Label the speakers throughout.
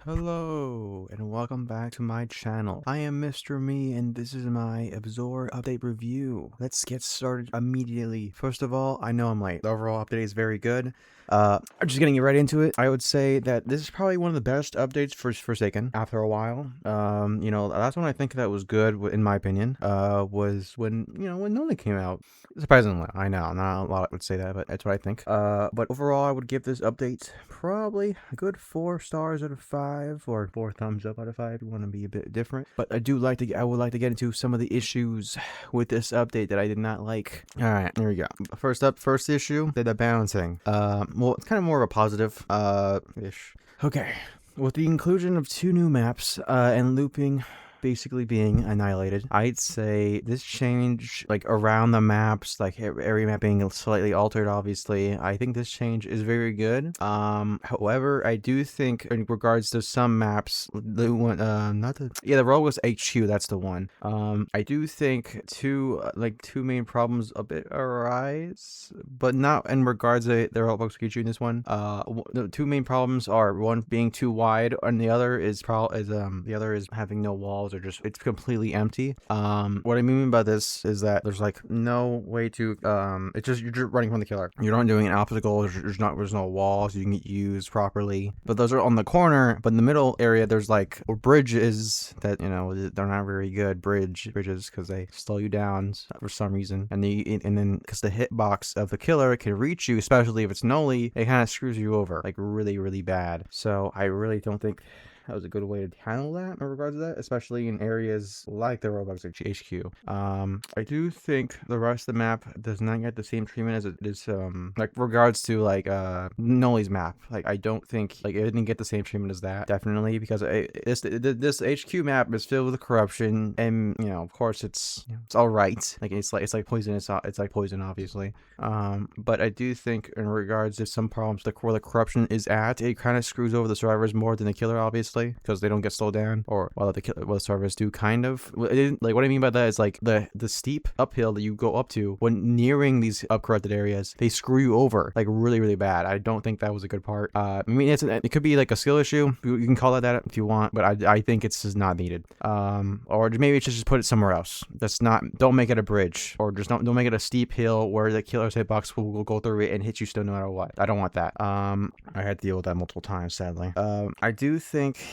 Speaker 1: Hello and welcome back to my channel. I am Mr. Me and this is my Azure update review. Let's get started immediately. First of all, I know I'm late. The overall update is very good. I'm just getting right into it. I would say that this is probably one of the best updates for Forsaken after a while. That's when I think that was good in my opinion. Was when Noli came out. Surprisingly, I know not a lot would say that, but that's what I think. But overall, I would give this update probably a good 4 stars out of 5, or 4 thumbs up out of 5. If you want to be a bit different, but I would like to get into some of the issues with this update that I did not like. All right, here we go. First issue, the balancing. Well, it's kind of more of a positive, ish. Okay, with the inclusion of 2 new maps, and looping basically being annihilated, I'd say this change, like around the maps, like area map being slightly altered, obviously, I think this change is very good. However, I do think in regards to some maps, the one, the Roblox HQ, that's the one. I do think two main problems a bit arise, but not in regards to the Roblox HQ in this one. The 2 main problems are one being too wide, and the other is having no walls, or just it's completely empty. What I mean by this is that there's like no way to it's just you're just running from the killer. You're not doing an obstacle. There's no walls you can use properly. But those are on the corner. But in the middle area, there's like bridges that they're not very good bridges because they slow you down for some reason. And then because the hitbox of the killer can reach you, especially if it's Noli, it kind of screws you over like really really bad. So I really don't think that was a good way to handle that in regards to that, especially in areas like the Roblox HQ. I do think the rest of the map does not get the same treatment as it is, like regards to like Noli's map. Like I don't think like it didn't get the same treatment as that, definitely, because this HQ map is filled with corruption, and of course it's all right. Like it's like poison. It's like poison, obviously. But I do think in regards to some problems, where the corruption is at, it kind of screws over the survivors more than the killer, obviously, because they don't get slowed down, or while the survivors do kind of. Like what I mean by that is like the steep uphill that you go up to when nearing these corrupted areas, they screw you over like really really bad. I don't think that was a good part. I mean it could be like a skill issue. You can call it that if you want, but I think it's just not needed. Or maybe it's just put it somewhere else. Don't make it a bridge, or just don't make it a steep hill where the killer's hitbox will go through it and hit you still no matter what. I don't want that. I had to deal with that multiple times, sadly. I do think,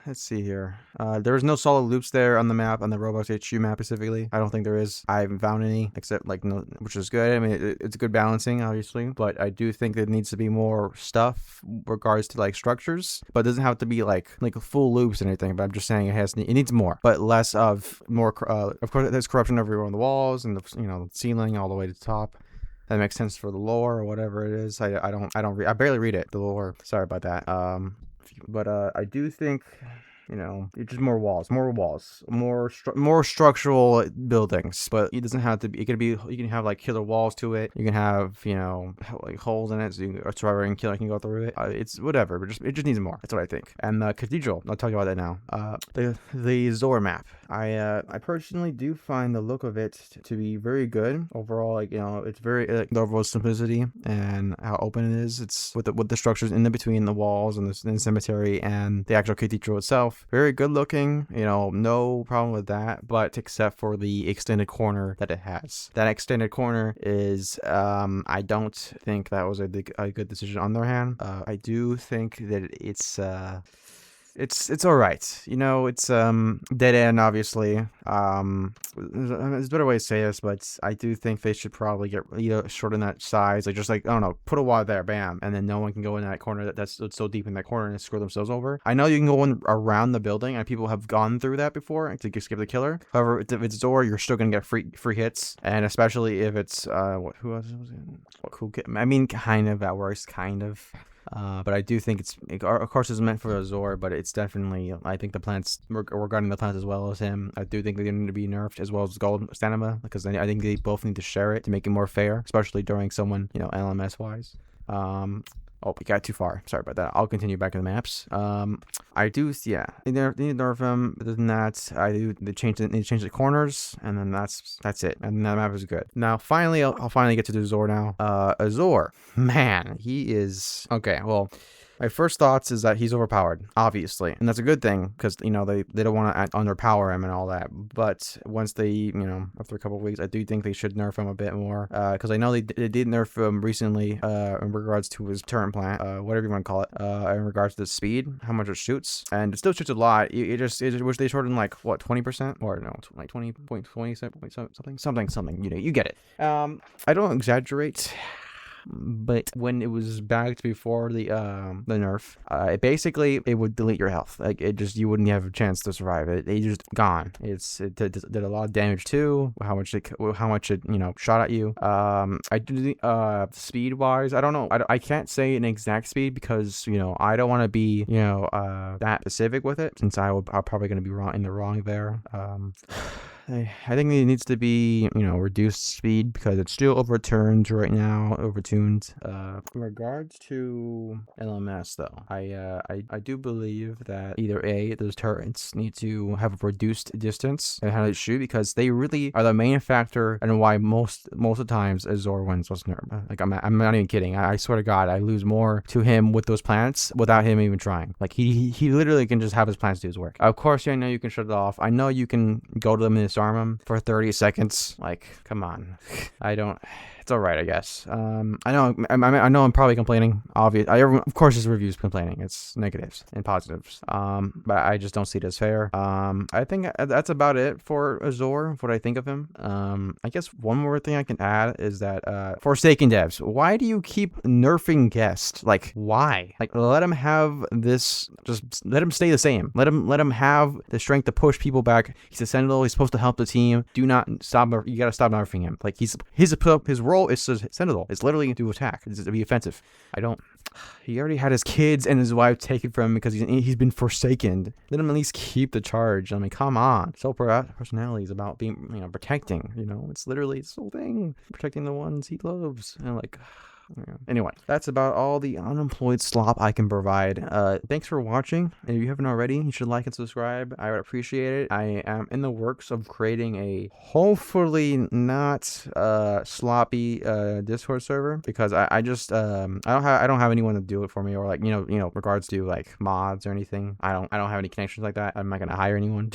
Speaker 1: let's see here. There's no solid loops there on the map, on the Roblox HQ map specifically. I don't think there is. I haven't found any, except like no, which is good. I mean, it's good balancing, obviously, but I do think there needs to be more stuff regards to like structures, but it doesn't have to be like full loops and anything. But I'm just saying it needs more, but less of more. Of course, there's corruption everywhere on the walls and the ceiling all the way to the top. That makes sense for the lore or whatever it is. I barely read it, the lore. Sorry about that. But I do think it's just more walls, more structural buildings. But it doesn't have to be. You can have like killer walls to it. You can have like holes in it, so a survivor and killer can go through it. It's whatever, but it just needs more. That's what I think. And the cathedral, I'll talk about that now. The Zor map. I personally do find the look of it to be very good overall. Like it's very the overall simplicity and how open it is. It's with the structures in between the walls and the cemetery and the actual cathedral itself. Very good looking, no problem with that, but except for the extended corner that it has. That extended corner is, I don't think that was a good decision on their hand. I do think that it's all right. It's dead end, obviously. There's a better way to say this, but I do think they should probably get shorten that size. Like just like, I don't know, put a wall there, bam, and then no one can go in that corner that's so deep in that corner and screw themselves over. I know you can go in around the building, and people have gone through that before to skip the killer. However, if it's Zor, you're still gonna get free hits, and especially if it's who else was it? I mean, kind of at worst, kind of. But I do think of course it's meant for Azure, but it's definitely, I think the plants, regarding the plants as well as him, I do think they need to be nerfed, as well as gold stamina, because I think they both need to share it to make it more fair, especially during someone, LMS wise. Oh, we got too far. Sorry about that. I'll continue back in the maps. I do, yeah. They need to nerf them. Other than that, they change the corners, and then that's it. And that map is good. Now, I'll finally get to the Azure now. Azure, man, he is okay. Well, My first thoughts is that he's overpowered, obviously, and that's a good thing because you know they don't want to underpower him and all that. But once they, you know, after a couple of weeks, I do think they should nerf him a bit more because I know they did nerf him recently in regards to his turret plant, whatever you want to call it, in regards to the speed, how much it shoots, and it still shoots a lot. It just wish they shortened like what 20% or no, like 20.20 something. You know, you get it. I don't exaggerate. But when it was backed before the nerf, it would delete your health. Like it just, you wouldn't have a chance to survive it. It just gone. It did a lot of damage too. How much it you know shot at you. I do speed wise, I don't know. I can't say an exact speed because you know I don't want to be you know that specific with it since I'm probably going to be wrong there. I think it needs to be, you know, reduced speed because it's still overturned right now, overtuned. In regards to LMS though, I do believe that either A, those turrets need to have a reduced distance and how they shoot because they really are the main factor and why most of the times Azure wins was nerf. Like I'm not even kidding. I swear to God, I lose more to him with those plants without him even trying. Like he literally can just have his plants do his work. Of course, I know you can shut it off. I know you can go to them and disarm them for 30 seconds. Like, come on. It's all right, I guess. I know I'm probably complaining. Of course, this review's complaining. It's negatives and positives. But I just don't see it as fair. I think that's about it for Azure. What I think of him. I guess one more thing I can add is that Forsaken devs, why do you keep nerfing Guest? Like, why? Like, let him have this. Just let him stay the same. Let him have the strength to push people back. He's a Sentinel. He's supposed to help the team. Do not stop. You gotta stop nerfing him. Like his role is to Sentinel. It's literally to attack. It's to be offensive. He already had his kids and his wife taken from him because he's been forsaken. Let him at least keep the charge. I mean, come on. Personality is about being, you know, protecting. You know, it's literally this whole thing, protecting the ones he loves. And like. Yeah. Anyway, that's about all the unemployed slop I can provide. Thanks for watching. If you haven't already, you should like and subscribe. I would appreciate it. I am in the works of creating a hopefully not sloppy Discord server because I just I don't have anyone to do it for me or like you know regards to like mods or anything. I don't have any connections like that. I'm not gonna hire anyone.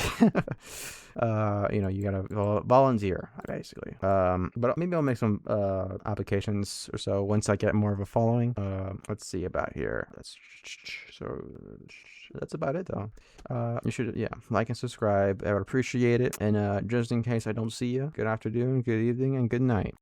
Speaker 1: You know, you gotta volunteer basically. But maybe I'll make some applications or so once I get more of a following. Let's see about here. That's about it though. You should like and subscribe. I would appreciate it. And just in case I don't see you, good afternoon, good evening, and good night.